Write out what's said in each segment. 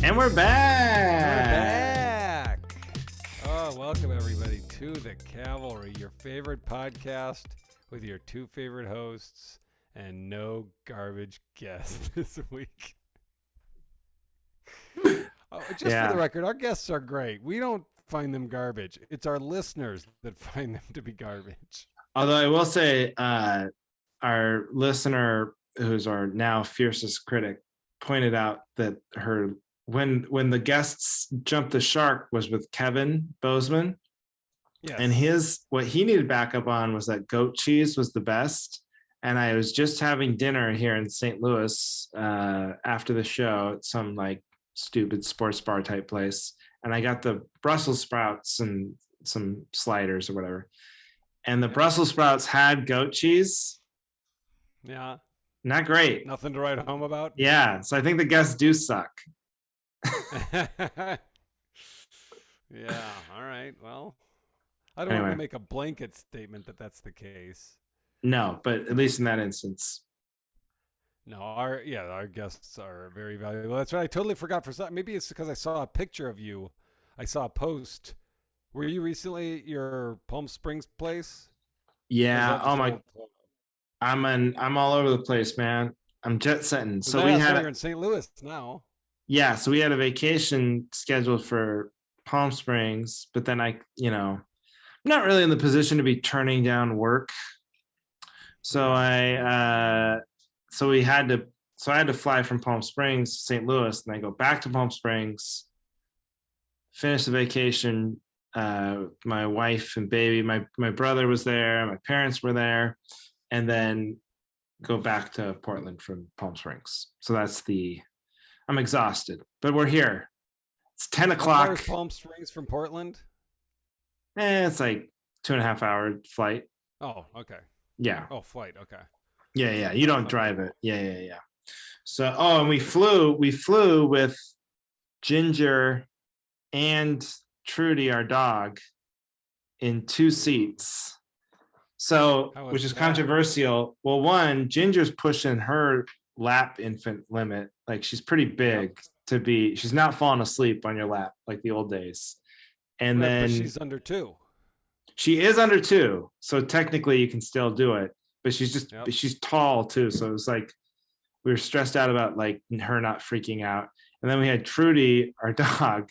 And we're We're back. back. Oh, welcome everybody to the Cavalry, your favorite podcast with your two favorite hosts and no garbage guests this week. Just for the record, our guests are great. We don't find them garbage. It's our listeners that find them to be garbage. Although I will say, our listener, who's our now fiercest critic, pointed out that when the guests jumped the shark was with Kevin Bozeman. Yes. And what he needed backup on was that goat cheese was the best. And I was just having dinner here in St. Louis after the show at some like stupid sports bar type place. And I got the Brussels sprouts and some sliders or whatever. And the Brussels sprouts had goat cheese. Yeah. Not great. Nothing to write home about? Yeah. So I think the guests do suck. Yeah. All right. Well, I don't want to make a blanket statement that that's the case. No, but at least in that instance. No, our guests are very valuable. That's right. I totally forgot for some. Maybe it's because I saw a picture of you. I saw a post. Were you recently at your Palm Springs place? Yeah. Oh my. I'm all over the place, man. I'm jet setting. So you're in St. Louis now. Yeah. So we had a vacation scheduled for Palm Springs, but then I'm not really in the position to be turning down work. So I had to fly from Palm Springs to St. Louis, and I go back to Palm Springs, finish the vacation. My wife and baby, my brother was there, my parents were there, and then go back to Portland from Palm Springs. So I'm exhausted, but we're here. It's 10 o'clock. How far is Palm Springs from Portland? It's like 2.5 hour flight. Oh, okay. Yeah. Oh, flight. Okay. Yeah. You don't drive it. Yeah. So, and we flew with Ginger and Trudy, our dog, in 2 seats. So, which is controversial. Well, one, Ginger's pushing her lap infant limit. Like, she's pretty big she's not falling asleep on your lap like the old days. And then she's under 2. She is under 2. So technically you can still do it, but she's tall too. So it was like, we were stressed out about like her not freaking out. And then we had Trudy, our dog,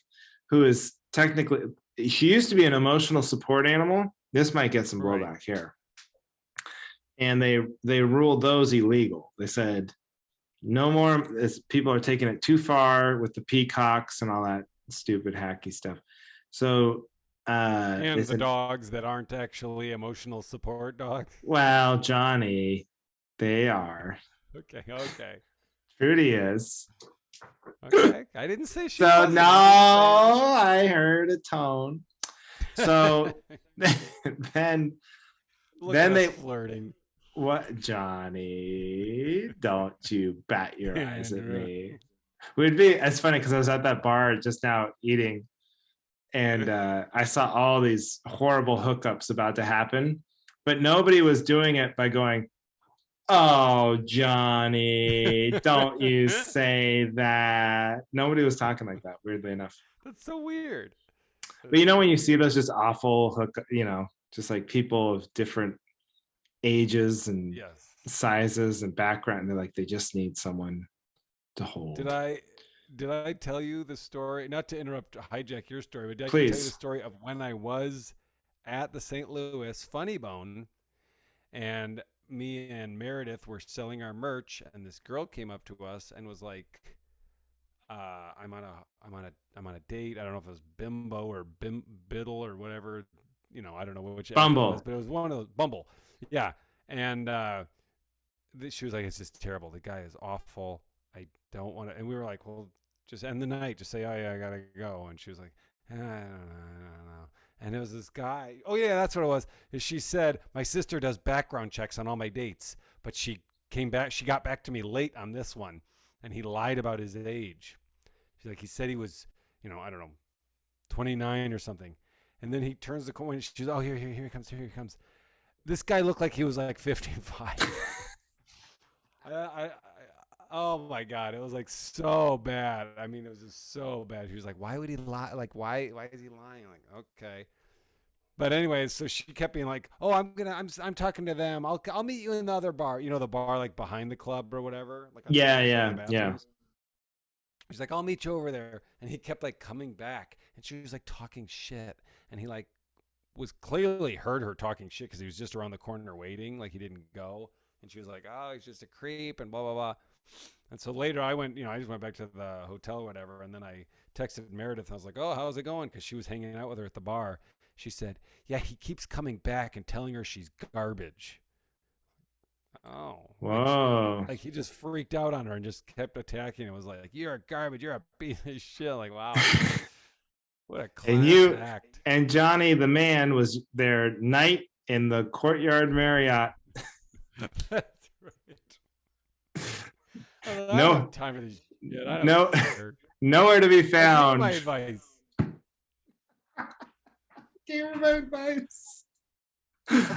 who is technically, she used to be an emotional support animal. This might get some blowback here. And they ruled those illegal. They said, no more, people are taking it too far with the peacocks and all that stupid hacky stuff. So and the dogs that aren't actually emotional support dogs. Well, Johnny, they are. Okay. Trudy is. Okay, I didn't say she. So no, I heard a tone. So then they flirting. What, Johnny? Don't you bat your eyes at me. It's funny because I was at that bar just now eating, and I saw all these horrible hookups about to happen, but nobody was doing it by going, "Oh, Johnny, don't you say that." Nobody was talking like that, weirdly enough. That's so weird. But when you see those just awful just like people of different ages and sizes and background, they're like, they just need someone to hold. Did I tell you the story? Not to hijack your story, but did I tell you the story of when I was at the St. Louis Funny Bone, and me and Meredith were selling our merch, and this girl came up to us and was like, "I'm on a date. I don't know if it was Bimbo or Biddle or whatever. I don't know which Bumble it was, but it was one of those Bumble." Yeah, and she was like, "It's just terrible. The guy is awful. I don't want to." And we were like, "Well, just end the night. Just say, oh yeah, I gotta go." And she was like, I don't know. And it was this guy. Oh yeah, that's what it was. She said, "My sister does background checks on all my dates, but she got back to me late on this one, and he lied about his age." She's like, he said he was, I don't know, 29 or something. And then he turns the corner and she's, "Oh, here he comes. This guy looked like he was like 55. Oh my god, it was like so bad. I mean, it was just so bad. She was like, "Why would he lie? Like, why is he lying?" Like, okay. But anyways, so she kept being like, "Oh, I'm talking to them. I'll meet you in the other bar. You know, the bar like behind the club or whatever, like on the Yeah, other side of the yeah, yeah. bathrooms." She's like, "I'll meet you over there," and he kept like coming back, and she was like talking shit, and he like was clearly heard her talking shit because he was just around the corner waiting, like he didn't go, and she was like, "Oh, he's just a creep," and blah blah blah. And so later I went, I just went back to the hotel or whatever. And then I texted Meredith. And I was like, "Oh, how's it going?" Because she was hanging out with her at the bar. She said, "Yeah, he keeps coming back and telling her she's garbage." Oh, Whoa. like he just freaked out on her and just kept attacking. It was like, "You're a garbage. You're a piece of shit." Like, wow. What a And class you act. and Johnny the man was their night in the Courtyard Marriott. That's right. I don't have No, time for this shit. I don't no, care. nowhere to be I gave my found. advice. Gave him advice.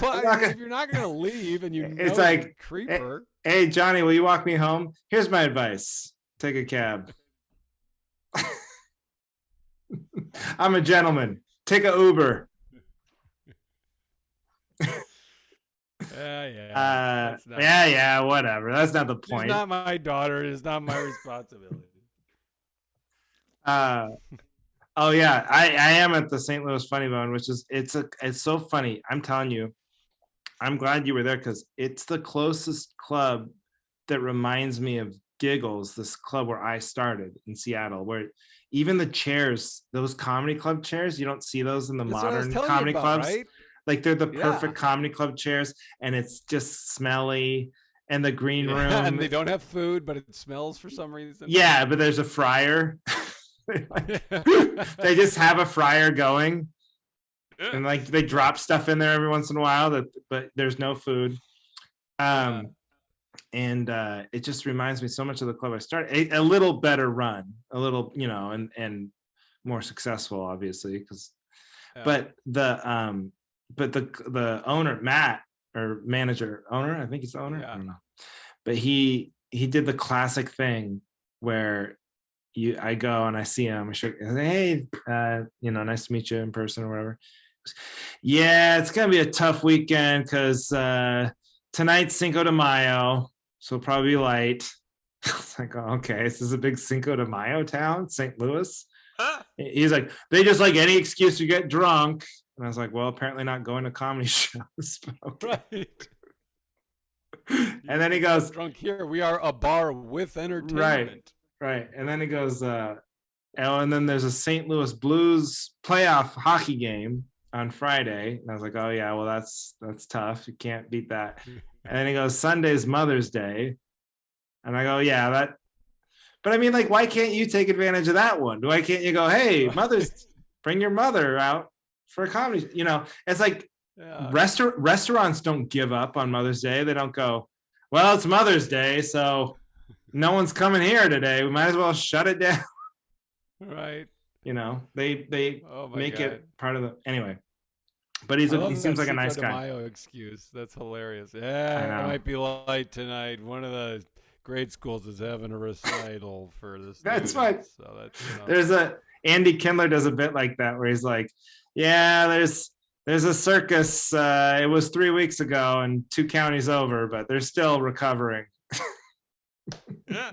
But if you're not gonna leave and you know It's like, you're a creeper, hey, Johnny, will you walk me home? Here's my advice. Take a cab. I'm a gentleman. Take a Uber. yeah, Yeah, whatever. That's not the she's point. not my daughter. It's not my responsibility. Uh, oh yeah, I am at the St. Louis Funny Bone, which is it's so funny. I'm telling you, I'm glad you were there because it's the closest club that reminds me of Giggles, this club where I started in Seattle, where even the chairs, those comedy club chairs, you don't see those in the That's what I was modern telling you comedy about, clubs. right? Like they're the Yeah. perfect comedy club chairs, and it's just smelly. And the green room, And they don't have food, but it smells for some reason. yeah, but there's a fryer. They just have a fryer going, and like they drop stuff in there every once in a while, but there's no food. And it just reminds me so much of the club I started. A little better run, a little, and more successful, obviously, because. But the owner, Matt, or manager, owner, I think he's the owner. I don't know, but he did the classic thing where I go and I see him, I say, hey, nice to meet you in person or whatever. Yeah, it's gonna be a tough weekend because tonight's Cinco de Mayo, so it'll probably be light. It's like, oh, okay, this is a big Cinco de Mayo town, St. Louis. He's like, they just like any excuse to get drunk. And I was like, well, apparently not going to comedy shows. Okay. Right. And then he goes, drunk here. We are a bar with entertainment. Right. And then he goes, and then there's a St. Louis Blues playoff hockey game on Friday. And I was like, oh yeah, well that's tough. You can't beat that. And then he goes, Sunday's Mother's Day. And I go, yeah, that. But I mean, like, why can't you take advantage of that one? Why can't you go, hey, bring your mother out for a comedy? It's like restaurants don't give up on Mother's Day. They don't go, well, it's Mother's Day, so no one's coming here today. We might as well shut it down. Right. They make God. it part of the anyway. But he seems like a nice guy. Mayo excuse. That's hilarious. Yeah, it might be light tonight. One of the grade schools is having a recital for this. That's right. So that's there's Andy Kindler does a bit like that where he's like, yeah, there's a circus. It was 3 weeks ago and 2 counties over, but they're still recovering. Yeah.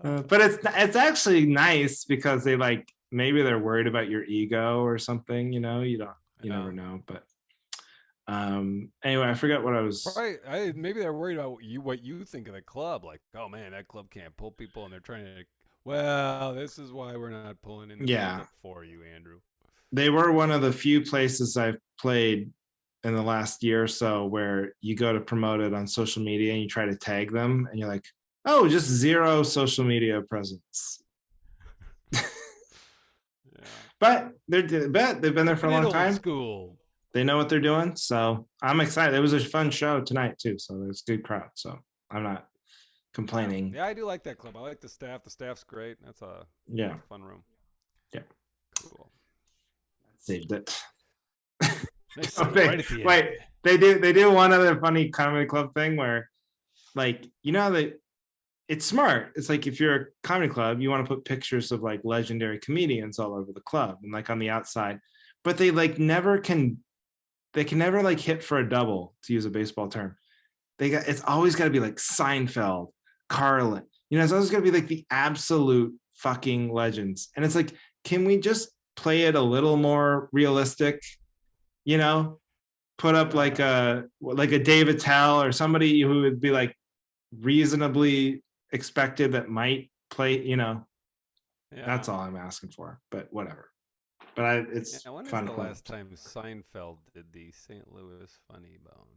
But it's actually nice because they like maybe they're worried about your ego or something. You never know. But anyway, I forgot what I was. Right. Maybe they're worried about what you think of the club. Like, oh man, that club can't pull people, and they're trying to. Well, this is why we're not pulling in the for you, Andrew. They were one of the few places I've played in the last year or so where you go to promote it on social media and you try to tag them, and you're like, oh, just 0 social media presence. But they've been there for a long time. School. They know what they're doing, so I'm excited. It was a fun show tonight too, so there's a good crowd. So I'm not complaining. Yeah, I do like that club. I like the staff. The staff's great. That's a fun room. Yeah, cool. Saved it. Wait, They do one other funny comedy club thing where, like, that it's smart. It's like if you're a comedy club, you want to put pictures of like legendary comedians all over the club and like on the outside, but they like never can. They can never like hit for a double, to use a baseball term. It's always got to be like Seinfeld, Carlin. It's always got to be like the absolute fucking legends. And it's like, can we just play it a little more realistic? You know, put up like a Dave Attell or somebody who would be like reasonably expected that might play. That's all I'm asking for. But whatever. But it's When is fun. the last time Seinfeld did the St. Louis Funny Bone?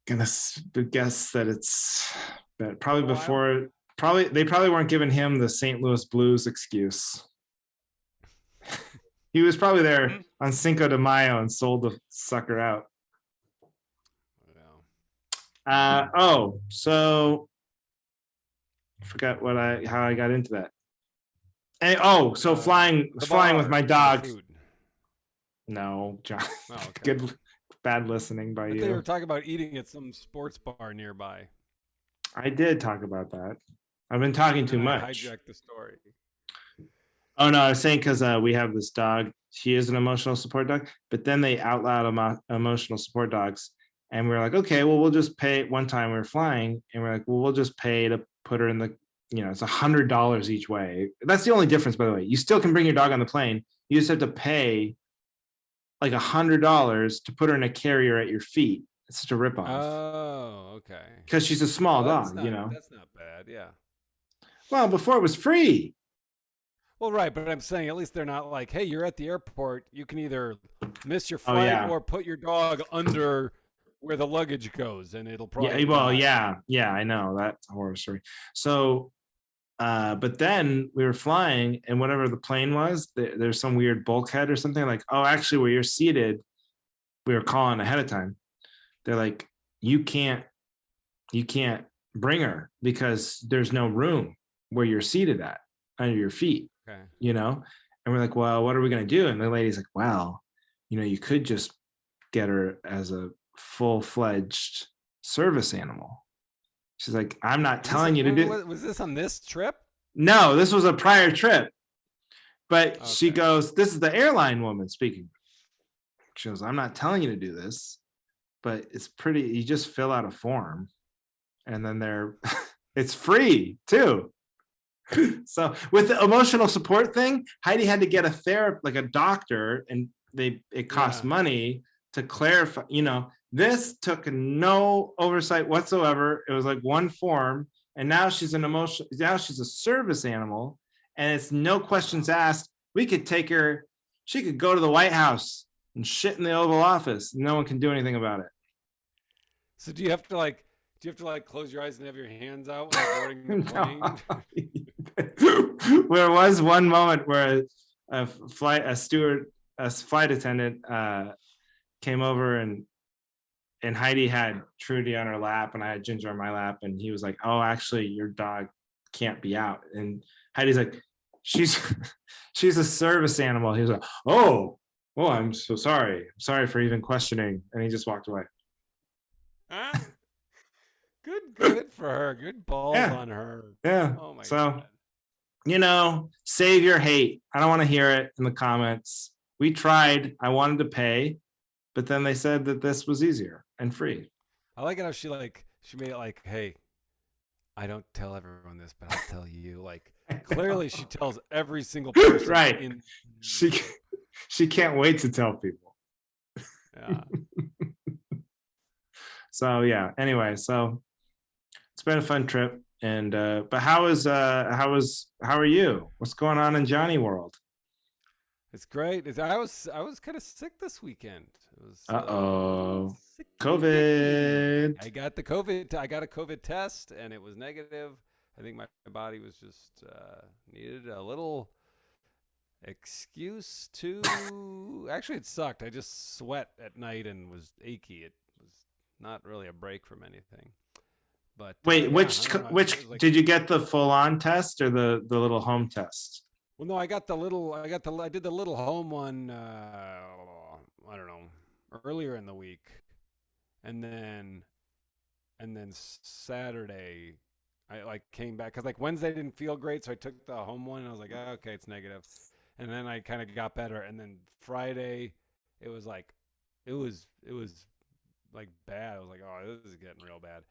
Gonna guess that it's probably before. They probably weren't giving him the St. Louis Blues excuse. He was probably there on Cinco de Mayo and sold the sucker out. So I forgot how I got into that. And, flying with my dog. No, John. Oh, okay. Bad listening by you. They were talking about eating at some sports bar nearby. I did talk about that. I've been talking too much. I hijacked the story. Oh no, I was saying because we have this dog. She is an emotional support dog, but then they outlawed emotional support dogs, and we were like, okay, well, we'll just pay. One time we were flying, and we're like, well, we'll just pay to put her in the. It's $100 each way. That's the only difference, by the way. You still can bring your dog on the plane. You just have to pay like $100 to put her in a carrier at your feet. It's such a ripoff. Oh, okay. Because she's a small dog, That's not bad, yeah. Well, before it was free. Well, right, but I'm saying at least they're not like, hey, you're at the airport. You can either miss your flight or put your dog under where the luggage goes, and it'll probably. Yeah, I know that's a horror story. So, but then we were flying, and whatever the plane was, there's some weird bulkhead or something. Like, oh, actually, where you're seated, we were calling ahead of time. They're like, you can't bring her because there's no room where you're seated at under your feet. Okay. And we're like, well, what are we gonna do? And the lady's like, well, you could just get her as a full-fledged service animal. She's like, I'm not telling you to do. Was this on this trip? No, this was a prior trip. But okay. She goes, this is the airline woman speaking. She goes, I'm not telling you to do this, but it's pretty. You just fill out a form, and then it's free too. So with the emotional support thing, Heidi had to get a therapist, like a doctor, and it costs money to clarify. This took no oversight whatsoever. It was like one form, and now she's now she's a service animal, and it's no questions asked. We could take her. She could go to the White House and shit in the Oval Office. No one can do anything about it. So do you have to close your eyes and have your hands out when you're boarding the plane? There was one moment where a flight attendant came over, and Heidi had Trudy on her lap and I had Ginger on my lap, and he was like, oh, actually your dog can't be out. And Heidi's like, she's a service animal. He was like, oh, I'm so sorry. I'm sorry for even questioning. And he just walked away. Good for her. Good balls on her. Yeah. Oh my God. Save your hate. I don't want to hear it in the comments. We tried. I wanted to pay, but then they said that this was easier and free. I like it how she made it like, hey, I don't tell everyone this, but I'll tell you. Like, clearly she tells every single person. Right. She can't wait to tell people. Yeah. So yeah. Anyway, so it's been a fun trip. And but how are you? What's going on in Johnny World? It's great. I was kind of sick this weekend. It was COVID. I got the COVID. I got a COVID test and it was negative. I think my body was just needed a little excuse to. Actually, it sucked. I just sweat at night and was achy. It was not really a break from anything. But wait, which did you get, the full-on test or the little home test? Well, no, I did the little home one. I don't know, earlier in the week, and then Saturday I like came back because like Wednesday didn't feel great, so I took the home one and I was like, oh, okay, it's negative, and then I kind of got better, and then Friday it was like it was like bad. I was like, oh, this is getting real bad,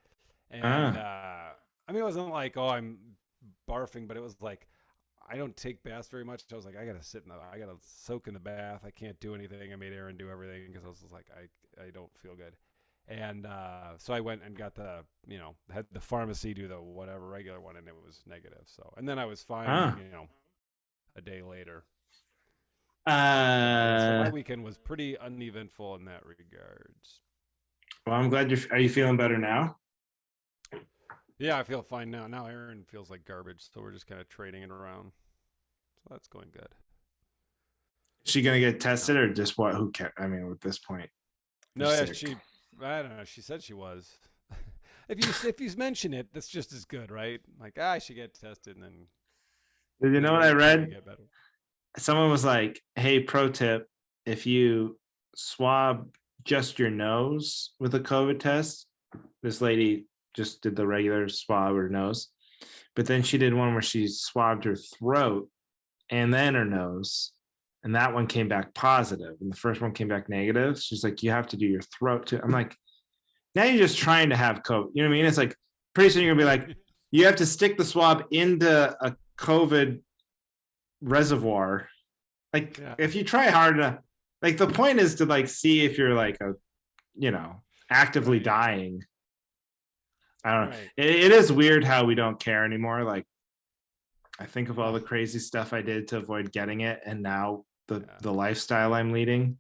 and Ah, I mean it wasn't like oh I'm barfing, but it was like I don't take baths very much. So I was like, I gotta soak in the bath. I can't do anything. I made Aaron do everything because I was just like, I don't feel good. And so I went and got had the pharmacy do the whatever regular one, and it was negative. So, and then I was fine, ah. a day later. But so my Uh, weekend was pretty uneventful in that regards. well, I'm glad are you feeling better now? Yeah, I feel fine now. Now Aaron feels like garbage, so we're just kind of trading it around. So that's going good. Is she gonna get No, tested or just what? Who cares? I mean, at this point, you're no, yeah, sick. I don't know. She said she was. If you mention it, that's just as good, right? Like I should get tested, and then Did you know what I maybe read? get better. Someone was like, "Hey, pro tip: if you swab just your nose with a COVID test." This lady just did the regular swab her nose, but then she did one where she swabbed her throat and then her nose, and that one came back positive, and the first one came back negative. She's like, "You have to do your throat too." I'm like, "Now you're just trying to have COVID." You know what I mean? It's like pretty soon you're gonna be like, "You have to stick the swab into a COVID reservoir." Like Yeah, if you try hard enough, like the point is to like see if you're like you know actively right, dying. I don't know. right. It is weird how we don't care anymore. Like I think of all Oh, the crazy stuff I did to avoid getting it, and now yeah. the lifestyle I'm leading.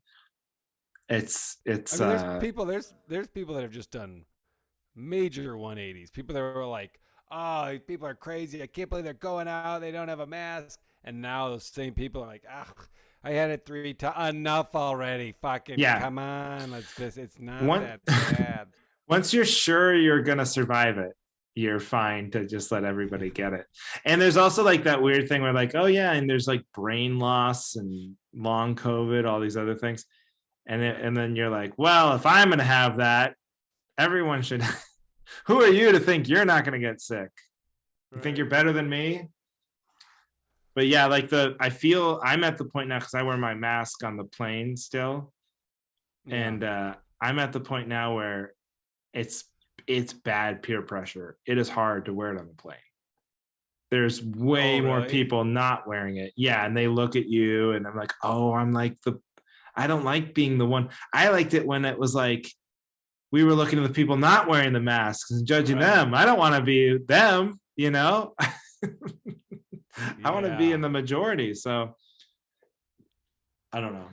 I It's mean, there's people that have just done major 180s. People that were like, "Oh, people are crazy. I can't believe they're going out. They don't have a mask." And now those same people are like, "Ah, I had it 3 times. Enough already. Fucking yeah. come on. Let's just. It's not One that bad." once you're sure you're gonna survive it, you're fine to just let everybody get it. And there's also like that weird thing where like, oh yeah, and there's like brain loss and long COVID, all these other things. Right. And then you're like, well, if I'm gonna have that, everyone should. Who are you to think you're not gonna get sick? You think you're Right. better than me? But yeah, like I feel I'm at the point now because I wear my mask on the plane still, Yeah. and I'm at the point now where it's it's bad peer pressure. It is hard to wear it on the plane. There's Oh, way more really? people not wearing it. Yeah, and they look at you, and I'm like, oh, I'm like the. I don't like being the one. I liked it when it was like we were looking at the people not wearing the masks and judging Right. them. I don't want to be them, I want to be in Yeah. the majority. So I don't know.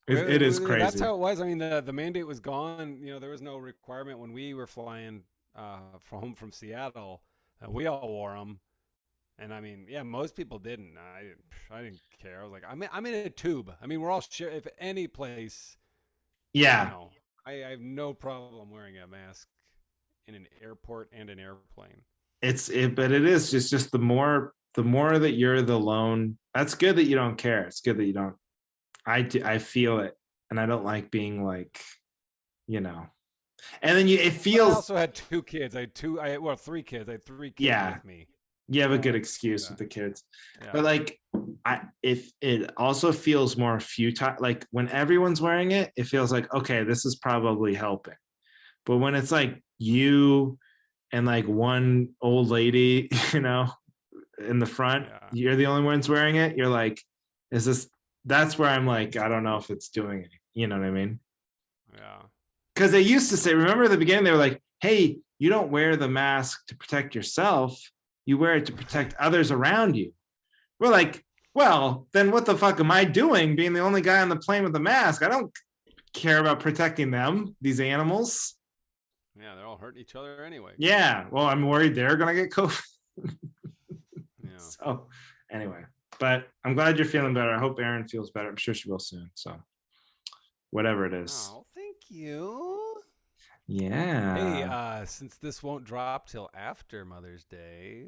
It is Really, that's crazy. how it was. I mean, the mandate was gone. There was no requirement when we were flying from home from Seattle. We all wore them, and I mean, yeah, most people didn't. I didn't care. I was like, I'm in a tube. I mean, we're all if any place, you Yeah, know, I have no problem wearing a mask in an airport and an airplane. but it is just the more that you're the lone. That's good that you don't care. It's good that you don't. I feel it, and I don't like being like you know. And then it But I feels also had 2 kids. Well, 3 kids. I had 3 kids yeah. with me. You have a good So excuse yeah, with the kids, but yeah, like if it also feels more futile. Like when everyone's wearing it, it feels like okay, this is probably helping. But when it's like you and like one old lady, in the front, yeah, you're the only ones wearing it. You're like, is this? That's where I'm like, I don't know if it's doing it. You know what I mean? yeah. Because they used to say, remember at the beginning, they were like, hey, you don't wear the mask to protect yourself. You wear it to protect others around you. We're like, well, then what the fuck am I doing being the only guy on the plane with a mask? I don't care about protecting them, these animals. Yeah, they're all hurting each other anyway. Yeah. Well, I'm worried they're going to get COVID. Yeah. So, anyway, but I'm glad you're feeling better. I hope Erin feels better. I'm sure she will soon. So, whatever it is. Oh, thank you. Hey, Yeah. since this won't drop till after Mother's Day,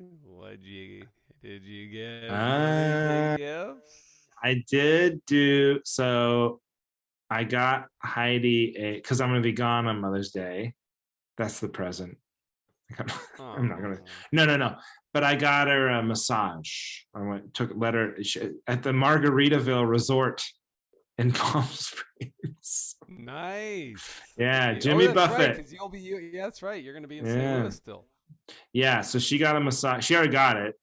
did you give Mother's Day Uh, gifts? I did do so. I got Heidi because I'm gonna be gone on Mother's Day. That's the present. I'm not gonna. Oh. No. But I got her a massage. Let her at the Margaritaville Resort in Palm Springs. Nice. Yeah, Oh, Jimmy that's right. Buffett. Because you'll be. Yeah, that's right. You're gonna be in St. Yeah, Louis still. yeah. So she got a massage. She already got it,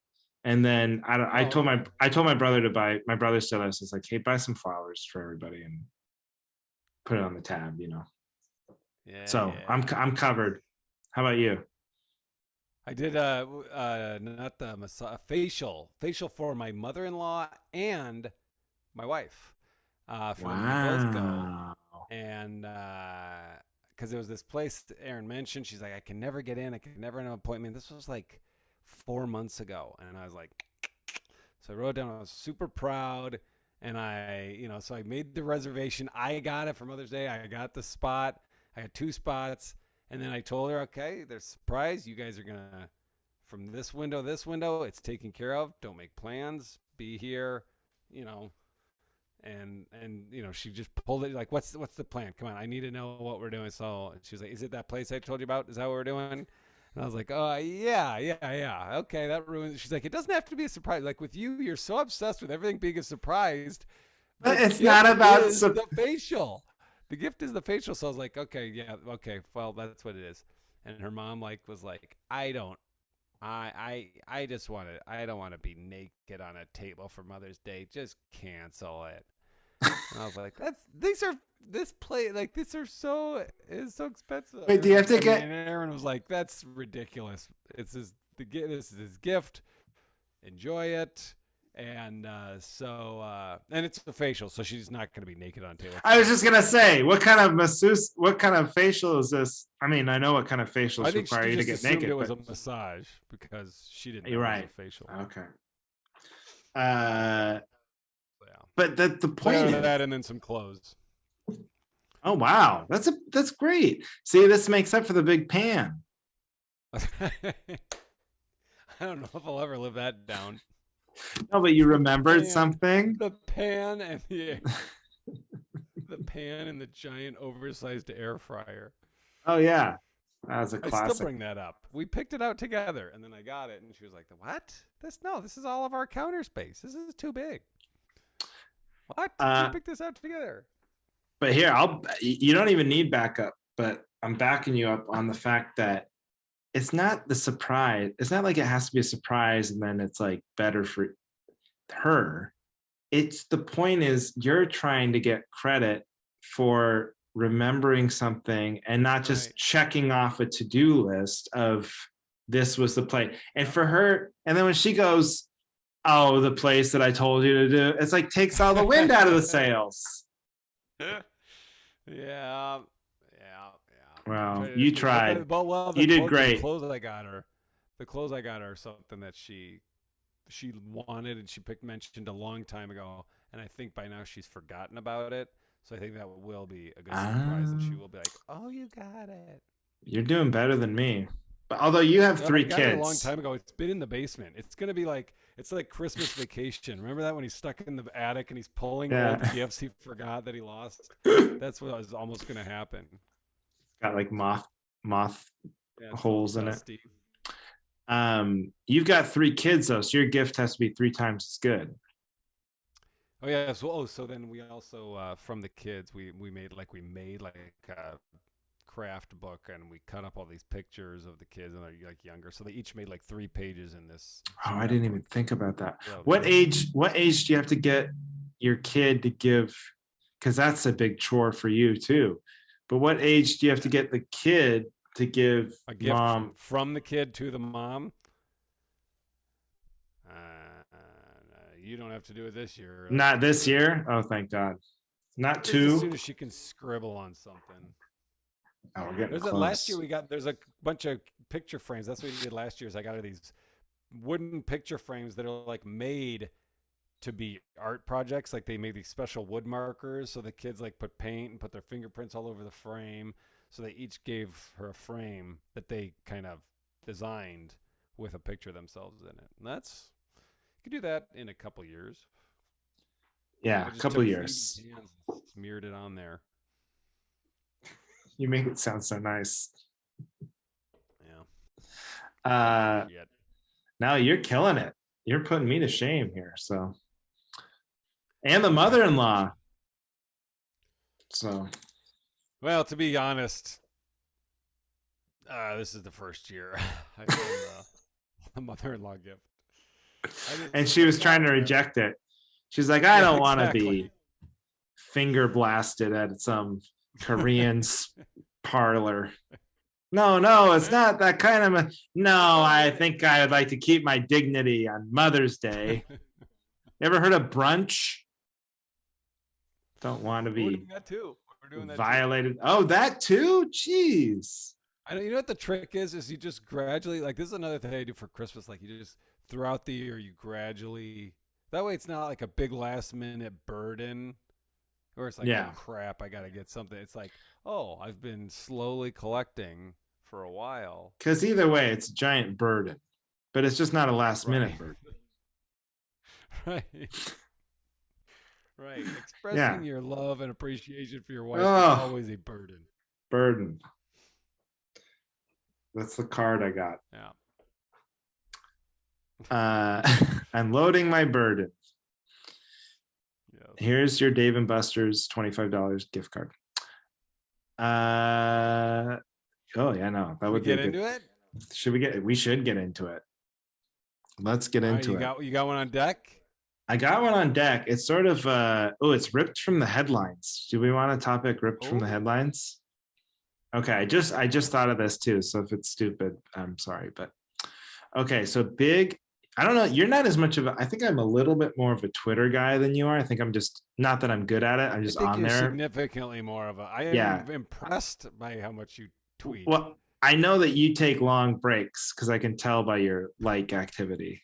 and then I Oh, told okay. my brother to buy. My brother said, "I was like, hey, buy some flowers for everybody and put it on the tab." Yeah, So yeah. I'm covered. How about you? I did not the facial for my mother-in-law and my wife. For them to both go, Wow. and because there was this place that Erin mentioned, she's like, I can never get in. I can never have an appointment. This was like 4 months ago, and I was like, so I wrote down. I was super proud, and so I made the reservation. I got it for Mother's Day. I got the spot. I had 2 spots, and then I told her, okay, there's a surprise. You guys are gonna from this window. It's taken care of. Don't make plans. Be here. You know, and she just pulled it like what's the plan, come on, I need to know what we're doing. So she was like, is it that place I told you about, is that what we're doing? And I was like, oh yeah, okay, that ruins. She's like, it doesn't have to be a surprise. Like with you, you're so obsessed with everything being a surprise. The It's not gift about is the facial. The gift is the facial. So I was like, okay, yeah, okay, well, that's what it is. And her mom was like, I just want to. I don't want to be naked on a table for Mother's Day. Just cancel it. And I was like, this play like these are so is so expensive. Wait, do you have to And get Aaron was like, that's ridiculous. This is his gift. Enjoy it. And and it's a facial, so she's not going to be naked on table. I was just gonna say, what kind of masseuse, what kind of facial is this? I mean, I know what kind of I facials think require she you to just get assumed naked, it was but a massage because she didn't know you're it was a right. facial. Okay. Uh, So, yeah. but the So I point got is, that and then some clothes. oh wow, that's great. See, this makes up for the big pan. I don't know if I'll ever live that down. No, but you The remembered pan, something. the pan, and the pan and the giant oversized air fryer. Oh yeah, that was a I still classic. bring that up. We picked it out together, and then I got it, and she was like, "What? This is all of our counter space. This is too big. What? We Uh, picked this out together." but here, you don't even need backup, but I'm backing you up on the fact that it's not the surprise. It's not like it has to be a surprise and then it's like better for her. It's the point is you're trying to get credit for remembering something and not just Right. checking off a to-do list of this was the play. And Yep. for her, and then when she goes, oh, the place that I told you to do, it's like takes all the wind out of the sails. Yeah. Yeah. I'm Well, trying to you think, tried. well, You did the great. clothes I got her, are something that she wanted and she mentioned a long time ago, and I think by now she's forgotten about it. So I think that will be a good surprise, and she Ah, will be like, "Oh, you got it." you're doing better than me. But although you have No, I three got it a long kids. time ago. It's been in the basement. It's like Christmas Vacation. Remember that when he's stuck in the attic and he's pulling old Yeah. gifts he forgot that he lost? That's what was almost going to happen. Got like moth Yeah, it's all holes in it. dusty. You've got three kids though, so your gift has to be three times as good. Oh yeah. So then we also from the kids we made like a craft book, and we cut up all these pictures of the kids and they're like younger. So they each made like 3 pages in this Oh, I didn't even scrapbook. think about that. So What good. age do you have to get your kid to give? Because that's a big chore for you too. But what age do you have to get the kid to give A gift mom? from the kid to the mom. You don't have to do it this year. That's Not for this sure. year. Oh, thank God. Not Just as two. soon as she can scribble on something. Oh, we're getting Last year close. there's a bunch of picture frames. That's what we did last year. Is I got her these wooden picture frames that are like made to be art projects. Like they made these special wood markers, so the kids like put paint and put their fingerprints all over the frame. So they each gave her a frame that they kind of designed with a picture of themselves in it. And you could do that in a couple years. Yeah, I a just couple took Phoebe's years. hands and smeared it on there. You make it sound so nice. Yeah. Uh, Shit. now you're killing it. You're putting me to shame here. So, and the Yeah. mother-in-law. So, Well, to be honest, this is the first year I've done the mother-in-law gift. I just and was she like, was trying God to damn it. reject it. She's like, I Yeah, don't want to exactly. be finger blasted at some Korean parlor. No, no, it's not that kind of a. No, I think I would like to keep my dignity on Mother's Day. You ever heard of brunch? Don't want to We're be doing that too. We're doing that too. violated. Oh, that too? Jeez. I know. You know what the trick is you just gradually like this is another thing I do for Christmas. Like you just throughout the year you gradually. That way it's not like a big last minute burden, or it's like, oh Yeah. crap, I got to get something. It's like, oh, I've been slowly collecting for a while. Because either way, it's a giant burden, but it's just not a last minute Right. burden. Right. Right. Yeah. Expressing your love and appreciation for your wife is Oh, always a burden. burden. That's the card I got. Yeah. I'm loading my burden. Yes. Here's your Dave and Buster's $25 gift card. Oh yeah, no, that Should we would be get good. into it? We should get into it. Let's get All right, into it. you got one on deck? I got one on deck. It's sort of it's ripped from the headlines. Do we want a topic ripped from the headlines? Okay, I just thought of this too. So if it's stupid, I'm sorry, but okay. So big. I don't know. You're not as much of a. I think I'm a little bit more of a Twitter guy than you are. I think I'm just not that I'm good at it. I'm I just think on you're there. significantly more of a. I Yeah. am impressed by how much you tweet. Well, I know that you take long breaks because I can tell by your like activity.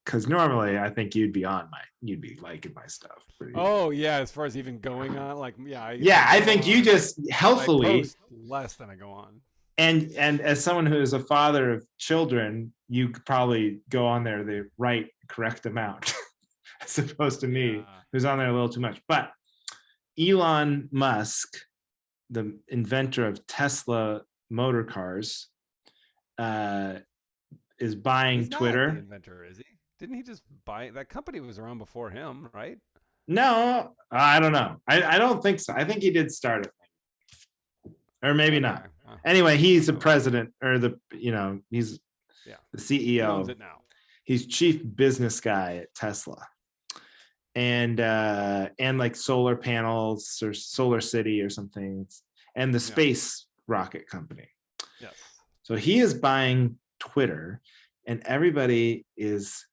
Because normally I think you'd be liking my stuff. Oh yeah, as far as even going on, like I think you just healthily I post less than I go on. And as someone who is a father of children, you could probably go on there the right correct amount, as opposed to me, who's on there a little too much. But Elon Musk, the inventor of Tesla motor cars, is buying He's Twitter. Not the inventor, is he? Didn't he just buy that company? Was around before him, right? No, I don't know. I don't think so. I think he did start it, or maybe not. Anyway, he's the president, or he's the CEO. He owns it now. He's chief business guy at Tesla, and like solar panels or Solar City or something, and the space rocket company. Yes. So he is buying Twitter, and everybody is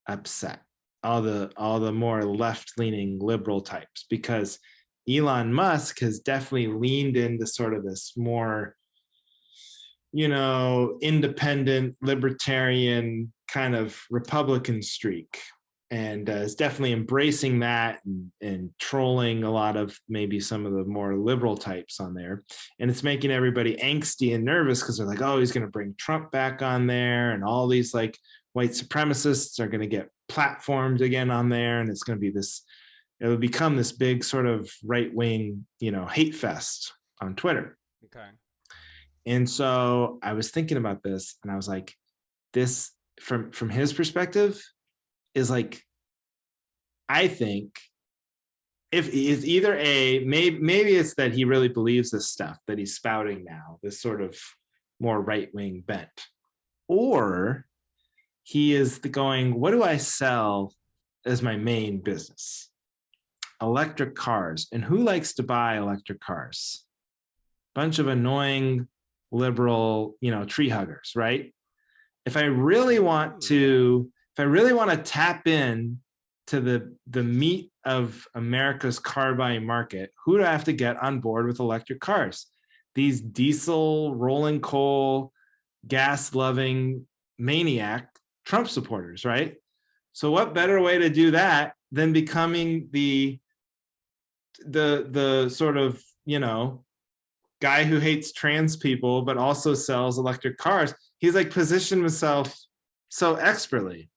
upset. All the more left-leaning liberal types, because Elon Musk has definitely leaned into sort of this more, independent, libertarian kind of Republican streak, and is definitely embracing that and trolling a lot of maybe some of the more liberal types on there. And it's making everybody angsty and nervous because they're like, oh, he's going to bring Trump back on there, and all these like white supremacists are going to get platformed again on there, and it's going to be it'll become this big sort of right-wing, hate fest on Twitter. Okay. And so I was thinking about this, and I was like, this from his perspective is like, I think if it's either maybe it's that he really believes this stuff that he's spouting now, this sort of more right-wing bent, or he is going, what do I sell as my main business? Electric cars. And who likes to buy electric cars? Bunch of annoying liberal, tree huggers, right? If I really want to tap in to the meat of America's car buying market, who do I have to get on board with electric cars? These diesel, rolling coal, gas loving maniac Trump supporters, right? So what better way to do that than becoming the sort of, guy who hates trans people but also sells electric cars? He's like positioned himself so expertly.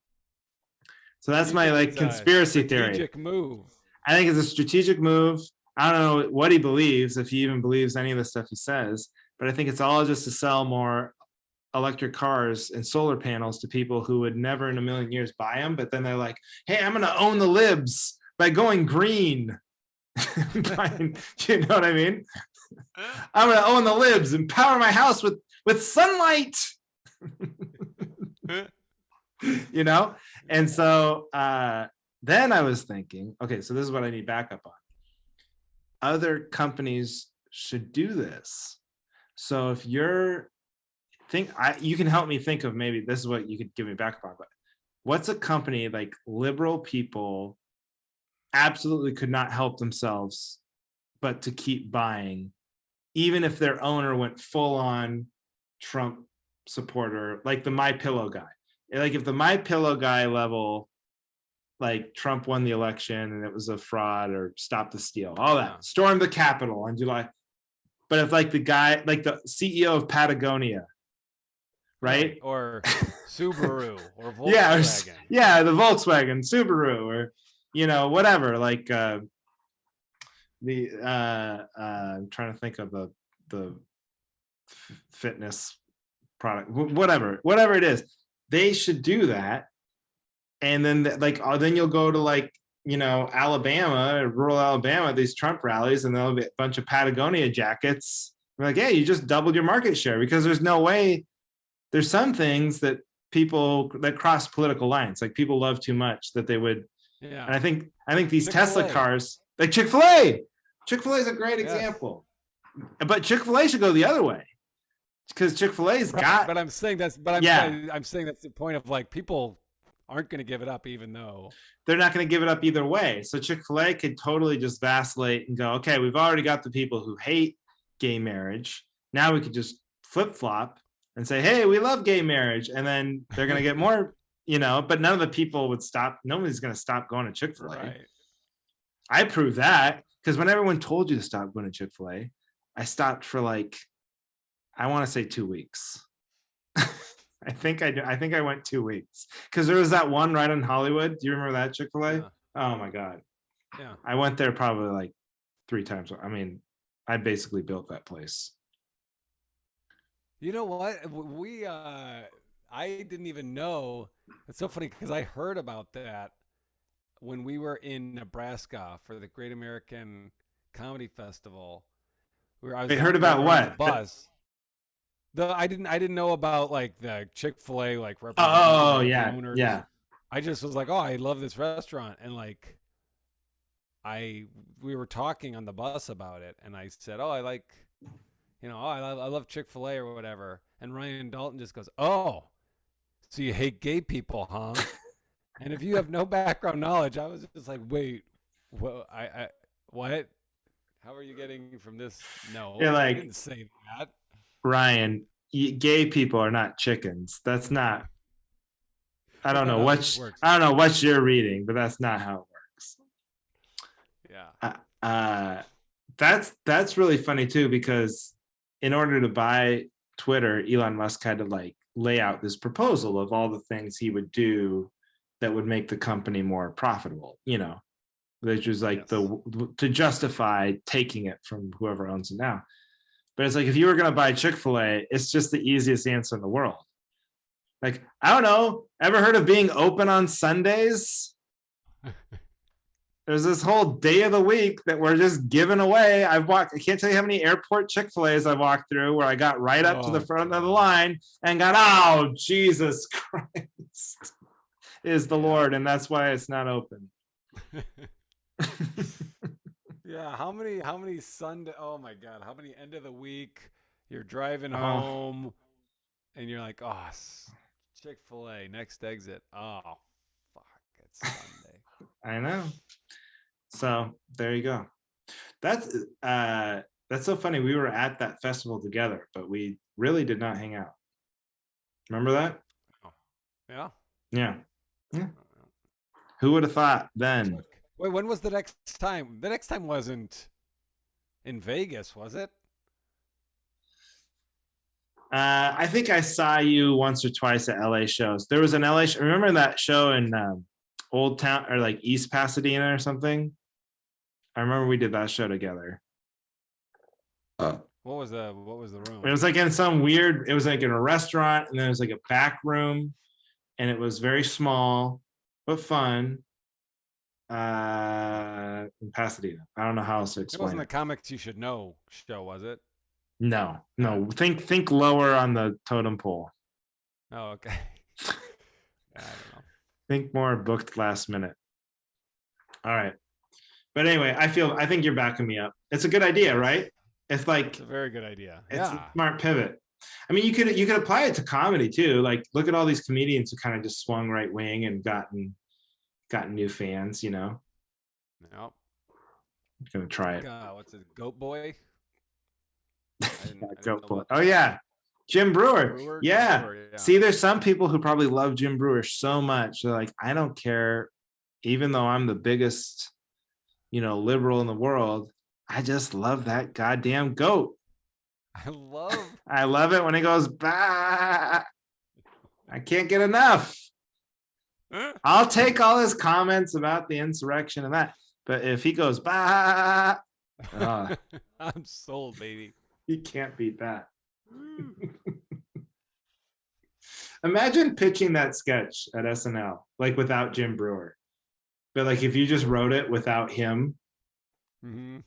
So that's my like conspiracy theory. Strategic move. I think it's a strategic move. I don't know what he believes, if he even believes any of the stuff he says, but I think it's all just to sell more electric cars and solar panels to people who would never in a million years buy them. But then they're like, hey, I'm going to own the libs by going green. You know what I mean? I'm going to own the libs and power my house with sunlight. You know? And so then I was thinking, okay, so this is what I need backup on. Other companies should do this. So if you're you can help me think of, maybe this is what you could give me backup on, but what's a company like liberal people absolutely could not help themselves but to keep buying, even if their owner went full on Trump supporter, like the My Pillow guy. Like if the My Pillow guy level, like Trump won the election and it was a fraud or stop the steal, all that, storm the Capitol on July. But if like the guy, like the CEO of Patagonia, right? Or Subaru or Volkswagen. Yeah, the Volkswagen, Subaru, or whatever. Like I'm trying to think of the fitness product, whatever it is. They should do that, and then then you'll go to Alabama, rural Alabama, these Trump rallies, and there'll be a bunch of Patagonia jackets. We're like, hey, you just doubled your market share, because there's no way. There's some things that people that cross political lines, like people love too much that they would. Yeah. And I think these Chick-fil-A. Tesla cars, like Chick-fil-A is a great example, but Chick-fil-A should go the other way, because Chick-fil-A's got. But I'm saying that's the point of, like, people aren't going to give it up, even though they're not going to give it up either way. So Chick-fil-A could totally just vacillate and go, okay, we've already got the people who hate gay marriage. Now we could just flip-flop and say, hey, we love gay marriage. And then they're going to get more, but none of the people would stop. Nobody's going to stop going to Chick-fil-A. Right. I proved that, because when everyone told you to stop going to Chick-fil-A, I stopped for I want to say 2 weeks. I think I went 2 weeks, because there was that one right in Hollywood. Do you remember that Chick-fil-A? Yeah. Oh my God. Yeah. I went there probably 3 times. I mean, I basically built that place. You know what? I didn't even know. It's so funny, because I heard about that when we were in Nebraska for the Great American Comedy Festival. They heard about what? Buzz. I didn't know about the Chick-fil-A representation. Oh yeah, owners. yeah. I just was like, oh, I love this restaurant, and we were talking on the bus about it, and I said, oh, I like. I love Chick-fil-A or whatever. And Ryan Dalton just goes, oh, so you hate gay people, huh? And if you have no background knowledge, I was just like, wait, what? What? How are you getting from this? No, I didn't say that. Ryan, gay people are not chickens. That's not. I don't know what you're reading, but that's not how it works. Yeah. That's really funny too, because in order to buy Twitter, Elon Musk had to lay out this proposal of all the things he would do that would make the company more profitable, which was to justify taking it from whoever owns it now. But it's if you were going to buy Chick-fil-A, it's just the easiest answer in the world. I don't know, ever heard of being open on Sundays? There's this whole day of the week that we're just giving away. I can't tell you how many airport Chick-fil-A's I walked through where I got right up to the front of the line and got, oh, Jesus Christ is the Lord. And that's why it's not open. Yeah. How many Sunday? Oh my God. How many end of the week you're driving home and you're like, oh, Chick-fil-A, next exit. Oh, fuck. It's Sunday. I know. So there you go. That's so funny. We were at that festival together, but we really did not hang out. Remember that? Oh. Yeah. Yeah. Yeah. Who would have thought then? Wait, when was the next time? The next time wasn't in Vegas, was it? I think I saw you once or twice at LA shows. There was an LA show. Remember that show in Old Town or East Pasadena or something? I remember we did that show together. What was the room? It was like in some weird. It was like in a restaurant, and then it was like a back room, and it was very small but fun. In Pasadena. I don't know how else to It explain wasn't it. the Comics You Should Know show, was it? No. Think lower on the totem pole. Oh, okay. I don't know. Think more booked last minute. All right. But anyway, I think you're backing me up. It's a good idea, right? It's like It's a very good idea. It's a smart pivot. I mean, you could apply it to comedy too. Like, look at all these comedians who kind of just swung right wing and gotten new fans. You know, Yep. I'm gonna try it. What's it? Goat Boy. Goat Boy. Oh yeah, Jim Brewer. Yeah. Brewer, yeah. See, there's some people who probably love Jim Brewer so much. They're like, I don't care, even though I'm the biggest, liberal in the world. I just love that goddamn goat. I love it when he goes, bah. I can't get enough. I'll take all his comments about the insurrection and that. But if he goes, bah, I'm sold, baby. You can't beat that. Imagine pitching that sketch at SNL, like without Jim Brewer. But like if you just wrote it without him. Mm-hmm.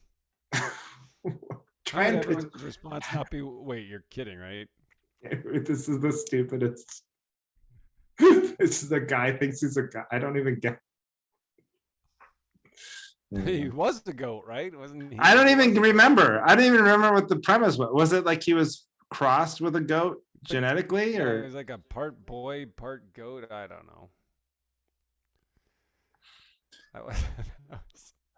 Try and everyone's response not be, wait, you're kidding, right? This is the stupidest. This is a guy thinks he's a guy. I don't even get. He was the goat, right? Wasn't he? I don't even remember. I don't even remember what the premise was. Was it like he was crossed with a goat genetically, or it was like a part boy, part goat? I don't know.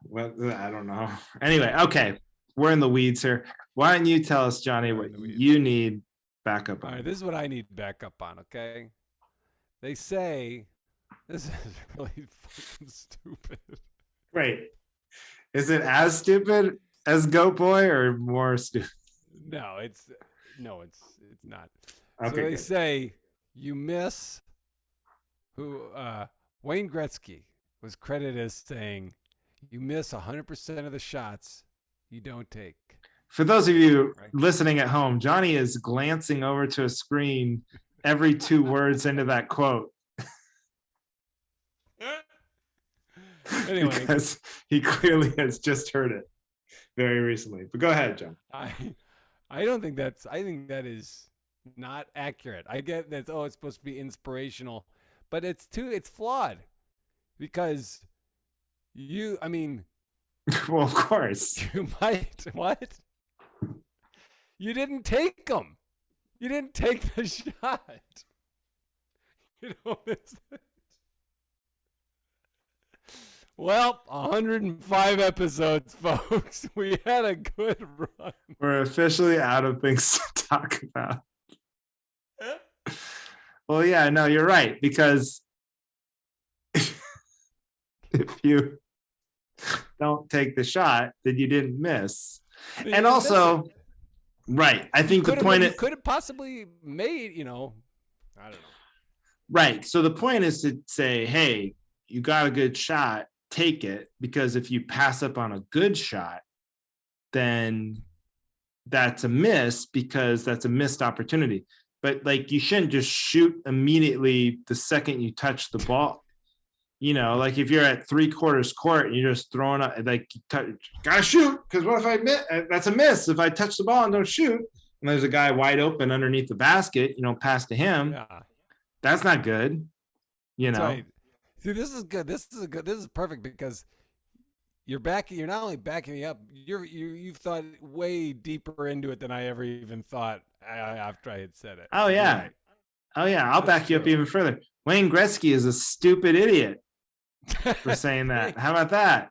Well, I don't know. Anyway, okay, we're in the weeds here. Why don't you tell us, Johnny, what you need backup on? All right, this is what I need backup on. Okay, they say this is really fucking stupid. Wait, is it as stupid as Goat Boy or more stupid? No, it's not. Okay, so they say you miss who Wayne Gretzky was credited as saying you miss 100% of the shots you don't take. For those of you listening at home, Johnny is glancing over to a screen every 2 words into that quote. Anyway, because he clearly has just heard it very recently. But go ahead, John. I don't think that's. I think that is not accurate. I get that. Oh, it's supposed to be inspirational, but it's flawed because I mean, well, of course, you might what? You didn't take them. You didn't take the shot. You don't miss it. Well, 105 episodes, folks. We had a good run. We're officially out of things to talk about. Well, yeah, no, you're right. Because if you don't take the shot, then you didn't miss. And also, right. I think the point is, could have possibly made, I don't know. Right. So the point is to say, hey, you got a good shot. Take it, because if you pass up on a good shot, then that's a miss, because that's a missed opportunity. But like, you shouldn't just shoot immediately the second you touch the ball. Like if you're at 3/4 court and you're just throwing up, like, gotta shoot, because what if I miss? That's a miss if I touch the ball and don't shoot, and there's a guy wide open underneath the basket, pass to him. Yeah. That's not good. Right. See, this is good. This is perfect, because you're not only backing me up, you've thought way deeper into it than I ever even thought after I had said it. Oh yeah. Right. Oh yeah. I'll back you up even further. Wayne Gretzky is a stupid idiot for saying that. How about that?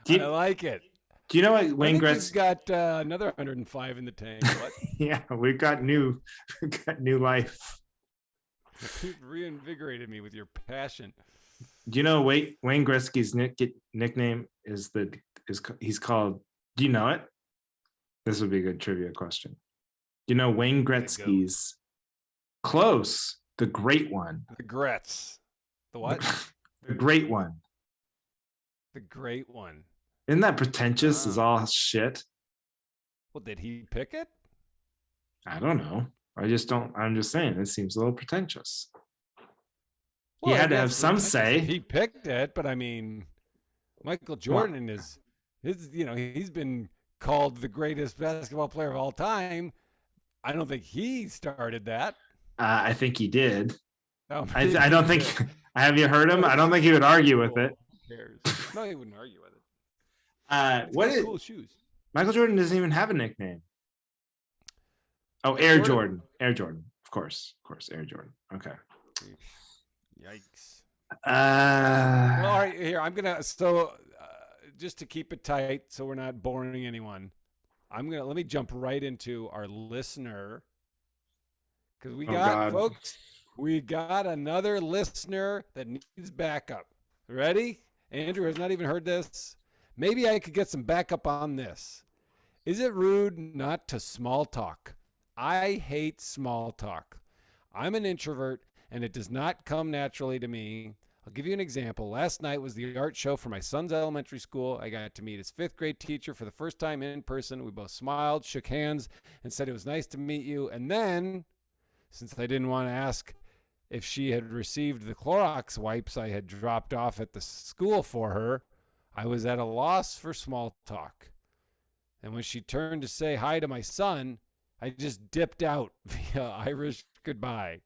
I like it. Do you know what Wayne Gretzky's got another 105 in the tank? What? Yeah, we've got new life. You've reinvigorated me with your passion. Do you know Wayne Gretzky's nickname is he's called? Do you know it? This would be a good trivia question. Do you know Wayne Gretzky's? Close, the Great One. The Gretz. The what? The Great One. The great one. Isn't that pretentious as all shit? Well, did he pick it? I don't know. I'm just saying it seems a little pretentious. He Well, had to yeah, have it's some pretentious if say. he picked it, but I mean, Michael Jordan is he's been called the greatest basketball player of all time. I don't think he started that. I think he did. No, I don't think. Have you heard him? I don't think he would argue with it. Who cares? No, he wouldn't argue with it. What is cool shoes? Michael Jordan doesn't even have a nickname. Oh, Air Jordan. Air Jordan. Of course, Air Jordan. Okay. Yikes. Well, all right. Here, I'm gonna. So, just to keep it tight, so we're not boring anyone, let me jump right into our listener, because folks, we got another listener that needs backup. Ready? Andrew has not even heard this. Maybe I could get some backup on this. Is it rude not to small talk? I hate small talk. I'm an introvert, and it does not come naturally to me. I'll give you an example. Last night was the art show for my son's elementary school. I got to meet his 5th grade teacher for the first time in person. We both smiled, shook hands, and said it was nice to meet you. And then, since I didn't want to ask if she had received the Clorox wipes I had dropped off at the school for her, I was at a loss for small talk. And when she turned to say hi to my son, I just dipped out via Irish goodbye.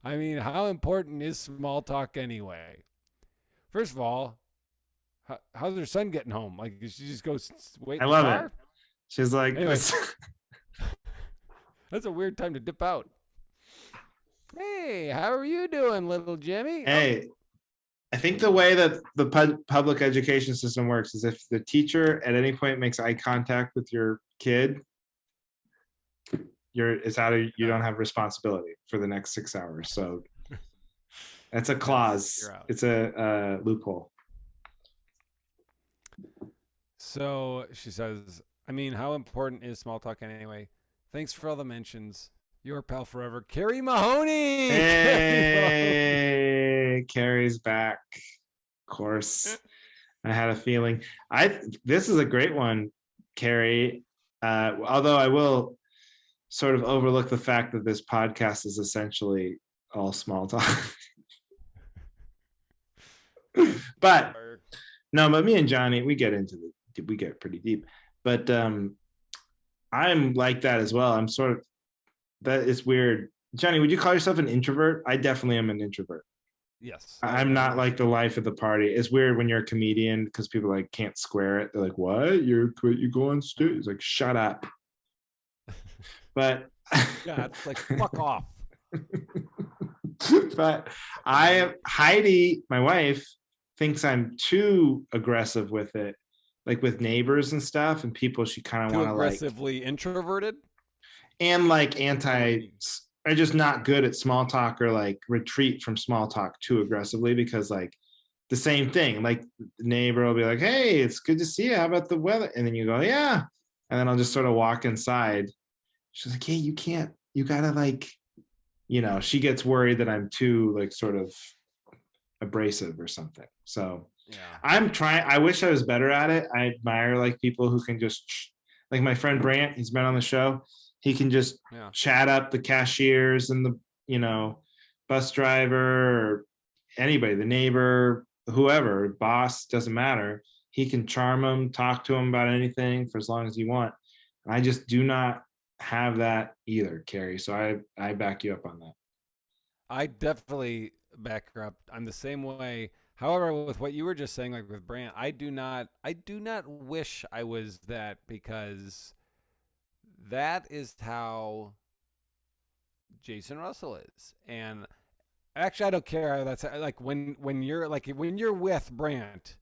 I mean, how important is small talk anyway? First of all, how's her son getting home? Like, did she just go wait in the car? I love it. She's like, anyway, that's a weird time to dip out. Hey, how are you doing, little Jimmy? Hey, I think the way that the public education system works is if the teacher at any point makes eye contact with your kid, you don't have responsibility for the next 6 hours. So that's a clause. It's a loophole. So she says, I mean, how important is small talk anyway? Thanks for all the mentions. Your pal forever, Carrie Mahoney. Hey, Carrie's back. Of course. I had a feeling. This is a great one, Carrie. Although I will sort of overlook the fact that this podcast is essentially all small talk. But me and Johnny, we get pretty deep. But I'm like that as well. I'm sort of, that is weird. Johnny, would you call yourself an introvert? I definitely am an introvert. Yes. I'm not like the life of the party. It's weird when you're a comedian because people like can't square it. They're like, what? You go on stage? It's like, shut up. But yeah, it's like, fuck off. But Heidi, my wife, thinks I'm too aggressive with it, like with neighbors and stuff, and people she kind of want to aggressively introverted and like are just not good at small talk or like retreat from small talk too aggressively, because like the same thing, like the neighbor will be like, hey, it's good to see you. How about the weather? And then you go, yeah. And then I'll just sort of walk inside. She's like, hey, you gotta like, she gets worried that I'm too like sort of abrasive or something. So yeah. I wish I was better at it. I admire like people who can just, like my friend Brant, he's been on the show. He can just chat up the cashiers and the, bus driver or anybody, the neighbor, whoever, boss, doesn't matter. He can charm them, talk to them about anything for as long as you want. I just do not have that either, Carrie. So I back you up on that. I definitely back her up. I'm the same way. However, with what you were just saying, like with Brant, I do not wish I was that, because that is how Jason Russell is. And actually, I don't care. That's like when you're with Brant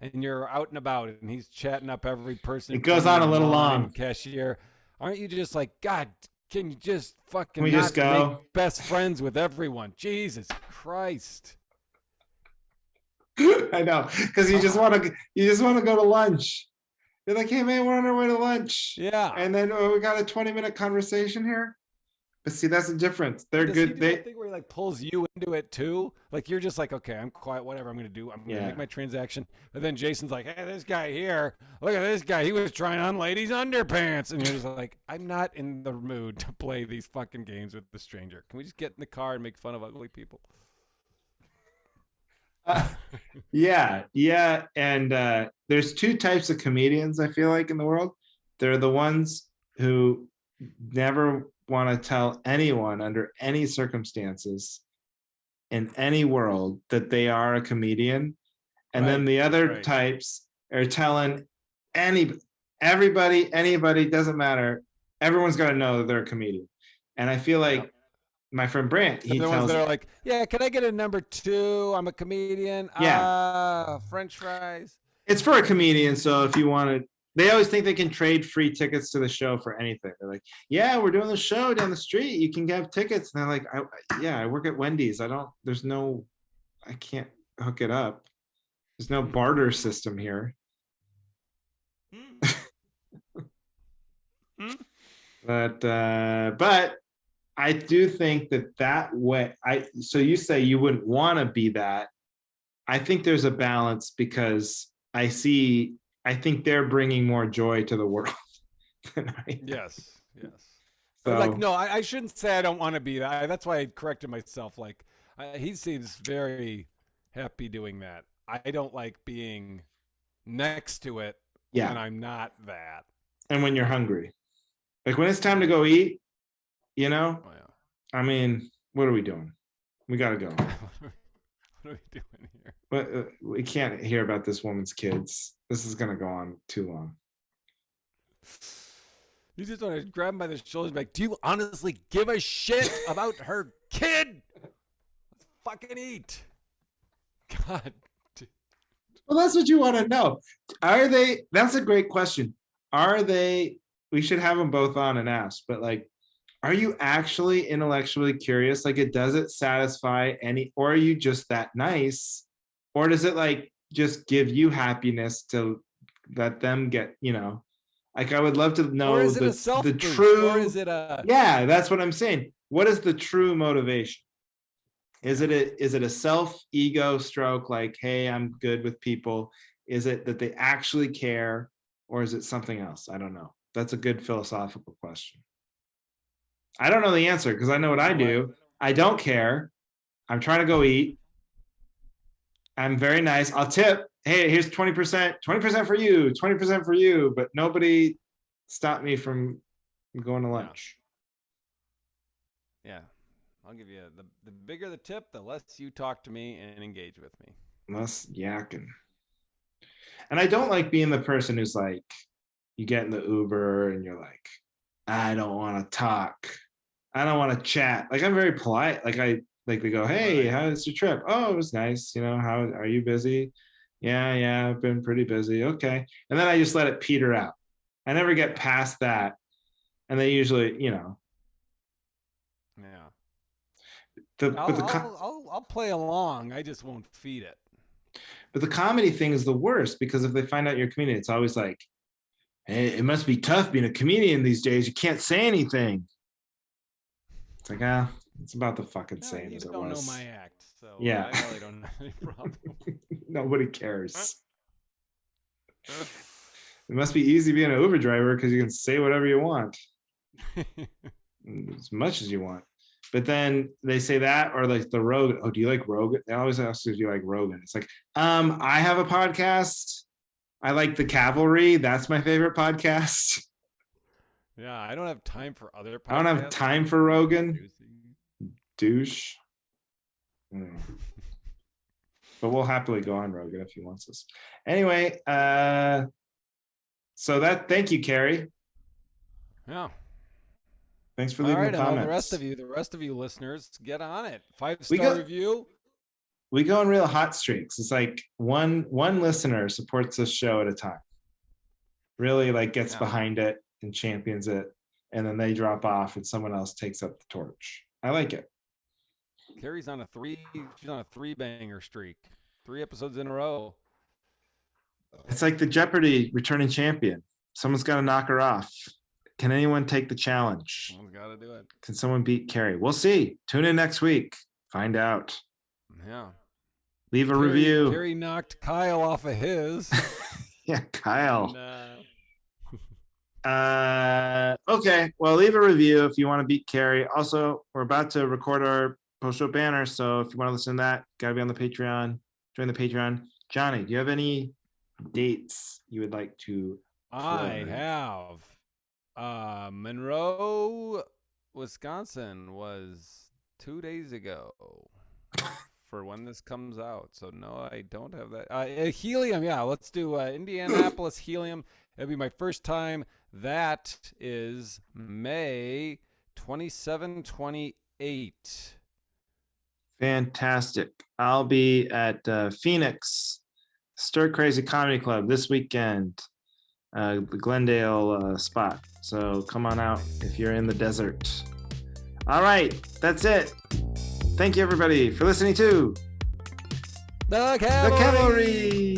and you're out and about and he's chatting up every person. It goes on a little long. Cashier, aren't you just like, God, can you just fucking we just go make best friends with everyone? Jesus Christ. I know, because you just want to go to lunch. You're like, hey man, we're on our way to lunch. Yeah. And then we got a 20-minute conversation here. But see, that's the difference. They're Does he good. do that thing where he like pulls you into it too? Like you're just like, okay, I'm quiet, whatever I'm gonna do. I'm gonna Yeah. make my transaction. But then Jason's like, hey, this guy here, look at this guy. He was trying on ladies' underpants, and you're just like, I'm not in the mood to play these fucking games with the stranger. Can we just get in the car and make fun of ugly people? Uh, yeah, yeah. And there's two types of comedians I feel like in the world. They're the ones who never want to tell anyone under any circumstances in any world that they are a comedian. And then Right, the other right. types are telling any everybody, anybody, doesn't matter. Everyone's got to know that they're a comedian. And I feel Yep. like my friend Brant, They're he the ones tells, that are like, yeah, can I get a number two? I'm a comedian. yeah, French fries. it's for a comedian. So if you want to, they always think they can trade free tickets to the show for anything. They're like, yeah, we're doing the show down the street. You can have tickets. And they're like, yeah, I work at Wendy's. There's no, I can't hook it up. There's no barter system here. But I do think that way, so you say you wouldn't want to be that. I think there's a balance because I think they're bringing more joy to the world than I am. Yes, yes. Like, So no, I shouldn't say I don't want to be that. That's why I corrected myself. Like, he seems very happy doing that. I don't like being next to it when yeah, I'm not that. and when you're hungry, like when it's time to go eat, you know, Oh yeah. I mean, what are we doing? We got to go. What are we doing here? But we can't hear about this woman's kids. This is going to go on too long. You just want to grab him by the shoulders and be like, do you honestly give a shit about her kid? Let's fucking eat. God. Well, that's what you want to know. Are they? That's a great question. Are they? We should have them both on and ask. But like, are you actually intellectually curious? Like, does it satisfy any? Or are you just that nice? Or does it like just give you happiness to let them get? Like I would love to Or know is it a the self boost? Or is true. it a. Yeah, that's what I'm saying. What is the true motivation? Is Yeah. it a self ego stroke like, hey, I'm good with people? Is it that they actually care, or is it something else? I don't know. That's a good philosophical question. I don't know the answer because I know what You I know what? do. I don't care. I'm trying to go eat. I'm very nice. I'll tip. Hey, here's 20%, 20% for you, 20% for you, but nobody stopped me from going to Yeah. lunch. Yeah. I'll give you the bigger the tip, the less you talk to me and engage with me. Less yakking. And I don't like being the person who's like, you get in the Uber and you're like, I don't want to talk. I don't want to chat. Like I'm very polite. Like I like they go, hey, Right. how was your trip? Oh, it was nice. How are you busy? Yeah, I've been pretty busy. Okay. And then I just let it peter out. I never get past that. And they usually, Yeah. the I'll I'll I'll I'll play along. I just won't feed it. but the comedy thing is the worst because if they find out you're a comedian, it's always like, hey, it must be tough being a comedian these days. You can't say anything. It's like, it's about the fucking No, same you as it don't know was. my act, so Yeah. I really don't have any problem. Nobody cares. It must be easy being an Uber driver because you can say whatever you want, as much as you want. But then they say that, or like the Rogan. Oh, do you like Rogan? They always ask if you like Rogan. It's like, I have a podcast. I like the Cavalry. That's my favorite podcast. Yeah, I don't have time for other I don't have podcasts. time for Rogan. Douche. Mm. But we'll happily go on Rogan if he wants us. Anyway, thank you, Carrie. Yeah. Thanks for All leaving right, the and all comments. the rest of you listeners, get on it. Five We star go review. we go on real hot streaks. It's like one listener supports this show at a time. Really like gets Yeah. behind it and champions it, and then they drop off and someone else takes up the torch. I like it. Carrie's on a she's on a 3-banger streak. 3 episodes in a row. It's like the Jeopardy returning champion. Someone's got to knock her off. Can anyone take the challenge? Someone's got to do it. Can someone beat Carrie? We'll see. Tune in next week. Find out. Yeah. Leave a review. Carrie knocked Kyle off of his. Yeah, Kyle. And, okay. Well, leave a review if you want to beat Carrie. Also, we're about to record our post-show banner. So if you want to listen to that, got to be on the Patreon. Join the Patreon. Johnny, do you have any dates you would like to I plug? have Monroe, Wisconsin was 2 days ago for when this comes out. So no, I don't have that. Helium, yeah, let's do Indianapolis Helium. It'll be my first time. That is May 27, 28. Fantastic. I'll be at Phoenix Stir Crazy Comedy Club this weekend, the Glendale spot. So come on out if you're in the desert. All right, that's it. Thank you, everybody, for listening to The The Cavalry.